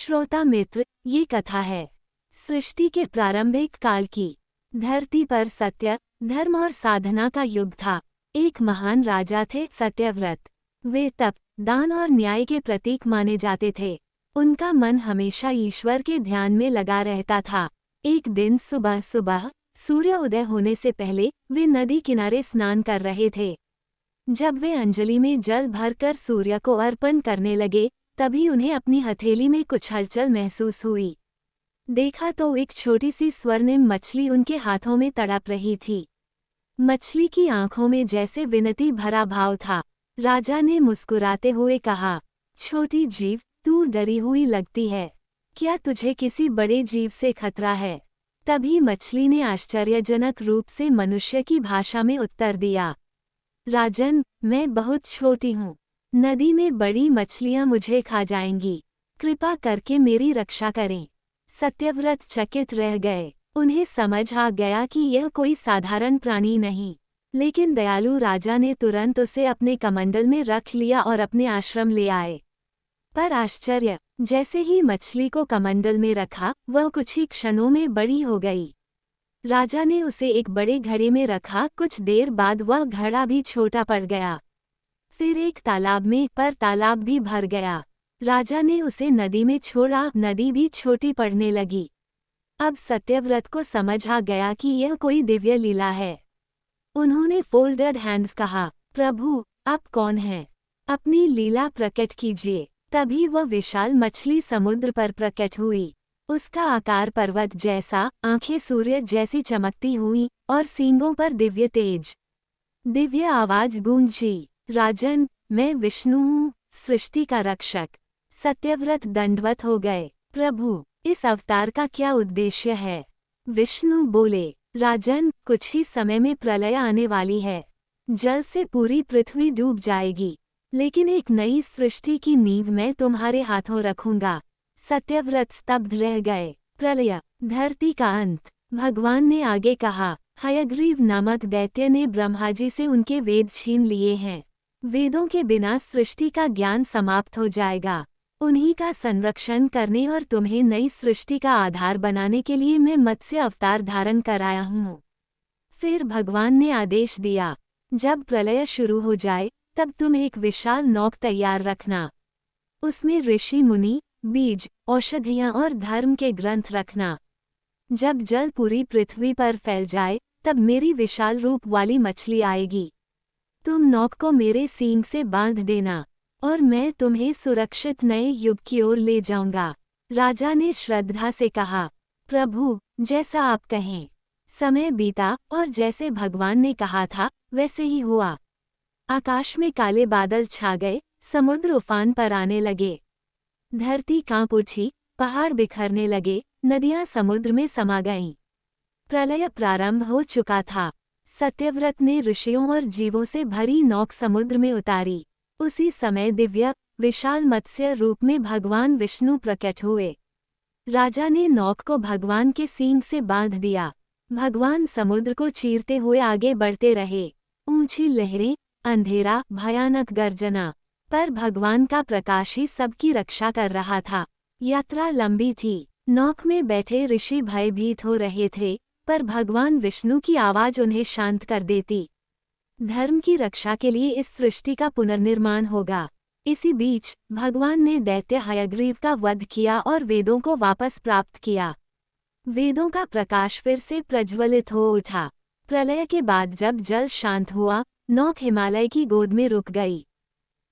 श्रोता मित्र, ये कथा है सृष्टि के प्रारंभिक काल की। धरती पर सत्य, धर्म और साधना का युग था। एक महान राजा थे सत्यव्रत। वे तप, दान और न्याय के प्रतीक माने जाते थे। उनका मन हमेशा ईश्वर के ध्यान में लगा रहता था। एक दिन सुबह सुबह सूर्य उदय होने से पहले वे नदी किनारे स्नान कर रहे थे। जब वे अंजलि में जल भरकर सूर्य को अर्पण करने लगे, तभी उन्हें अपनी हथेली में कुछ हलचल महसूस हुई। देखा तो एक छोटी सी स्वर्णिम मछली उनके हाथों में तड़प रही थी। मछली की आंखों में जैसे विनती भरा भाव था। राजा ने मुस्कुराते हुए कहा, छोटी जीव, तू डरी हुई लगती है। क्या तुझे किसी बड़े जीव से खतरा है? तभी मछली ने आश्चर्यजनक रूप से मनुष्य की भाषा में उत्तर दिया, राजन, मैं बहुत छोटी हूँ। नदी में बड़ी मछलियाँ मुझे खा जाएंगी। कृपा करके मेरी रक्षा करें। सत्यव्रत चकित रह गए। उन्हें समझ आ गया कि यह कोई साधारण प्राणी नहीं, लेकिन दयालु राजा ने तुरंत उसे अपने कमंडल में रख लिया और अपने आश्रम ले आए। पर आश्चर्य, जैसे ही मछली को कमंडल में रखा, वह कुछ ही क्षणों में बड़ी हो गई। राजा ने उसे एक बड़े घड़े में रखा। कुछ देर बाद वह घड़ा भी छोटा पड़ गया। फिर एक तालाब में, पर तालाब भी भर गया। राजा ने उसे नदी में छोड़ा। नदी भी छोटी पड़ने लगी। अब सत्यव्रत को समझ आ गया कि यह कोई दिव्य लीला है। उन्होंने फोल्डेड हैंड्स कहा, प्रभु, आप कौन हैं? अपनी लीला प्रकट कीजिए। तभी वह विशाल मछली समुद्र पर प्रकट हुई। उसका आकार पर्वत जैसा, आंखें सूर्य जैसी चमकती हुई और सींगों पर दिव्य तेज। दिव्य आवाज गूंजी, राजन, मैं विष्णु हूँ, सृष्टि का रक्षक। सत्यव्रत दंडवत हो गए। प्रभु, इस अवतार का क्या उद्देश्य है? विष्णु बोले, राजन, कुछ ही समय में प्रलय आने वाली है। जल से पूरी पृथ्वी डूब जाएगी, लेकिन एक नई सृष्टि की नींव मैं तुम्हारे हाथों रखूंगा। सत्यव्रत स्तब्ध रह गए। प्रलय, धरती का अंत। भगवान ने आगे कहा, हयग्रीव नामक दैत्य ने ब्रह्माजी से उनके वेद छीन लिए हैं। वेदों के बिना सृष्टि का ज्ञान समाप्त हो जाएगा। उन्हीं का संरक्षण करने और तुम्हें नई सृष्टि का आधार बनाने के लिए मैं मत्स्य अवतार धारण कर आया हूँ। फिर भगवान ने आदेश दिया, जब प्रलय शुरू हो जाए, तब तुम एक विशाल नौक तैयार रखना। उसमें ऋषि मुनि, बीज, औषधियाँ और धर्म के ग्रंथ रखना। जब जल पूरी पृथ्वी पर फैल जाए, तब मेरी विशाल रूप वाली मछली आएगी। तुम नौक को मेरे सींग से बांध देना, और मैं तुम्हें सुरक्षित नए युग की ओर ले जाऊंगा। राजा ने श्रद्धा से कहा, प्रभु, जैसा आप कहें। समय बीता और जैसे भगवान ने कहा था, वैसे ही हुआ। आकाश में काले बादल छा गए। समुद्र उफान पर आने लगे। धरती कांप उठी, पहाड़ बिखरने लगे, नदियां समुद्र में समा गईं। प्रलय प्रारंभ हो चुका था। सत्यव्रत ने ऋषियों और जीवों से भरी नौक समुद्र में उतारी। उसी समय दिव्य, विशाल मत्स्य रूप में भगवान विष्णु प्रकट हुए। राजा ने नौक को भगवान के सींग से बांध दिया। भगवान समुद्र को चीरते हुए आगे बढ़ते रहे। ऊंची लहरें, अंधेरा, भयानक गर्जना, पर भगवान का प्रकाश ही सबकी रक्षा कर रहा था। यात्रा लंबी थी। नौक में बैठे ऋषि भयभीत हो रहे थे, पर भगवान विष्णु की आवाज उन्हें शांत कर देती। धर्म की रक्षा के लिए इस सृष्टि का पुनर्निर्माण होगा। इसी बीच भगवान ने दैत्य हयग्रीव का वध किया और वेदों को वापस प्राप्त किया। वेदों का प्रकाश फिर से प्रज्वलित हो उठा। प्रलय के बाद जब जल शांत हुआ, नौक हिमालय की गोद में रुक गई।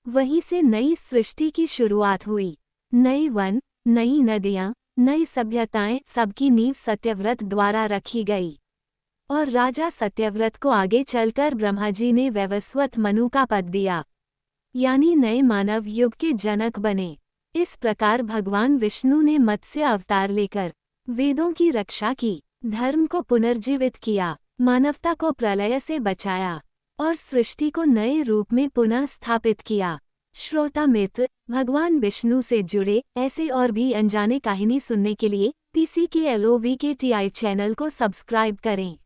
वहीं से नई सृष्टि की शुरुआत हुई। नए वन, नई नदियाँ, नई सभ्यताएं, सबकी नींव सत्यव्रत द्वारा रखी गई। और राजा सत्यव्रत को आगे चलकर ब्रह्माजी ने वैवस्वत मनु का पद दिया, यानी नए मानव युग के जनक बने। इस प्रकार भगवान विष्णु ने मत्स्य अवतार लेकर वेदों की रक्षा की, धर्म को पुनर्जीवित किया, मानवता को प्रलय से बचाया और सृष्टि को नए रूप में पुनः स्थापित किया। श्रोता मित्र, भगवान विष्णु से जुड़े ऐसे और भी अनजाने कहानी सुनने के लिए PCKLOVKTI चैनल को सब्सक्राइब करें।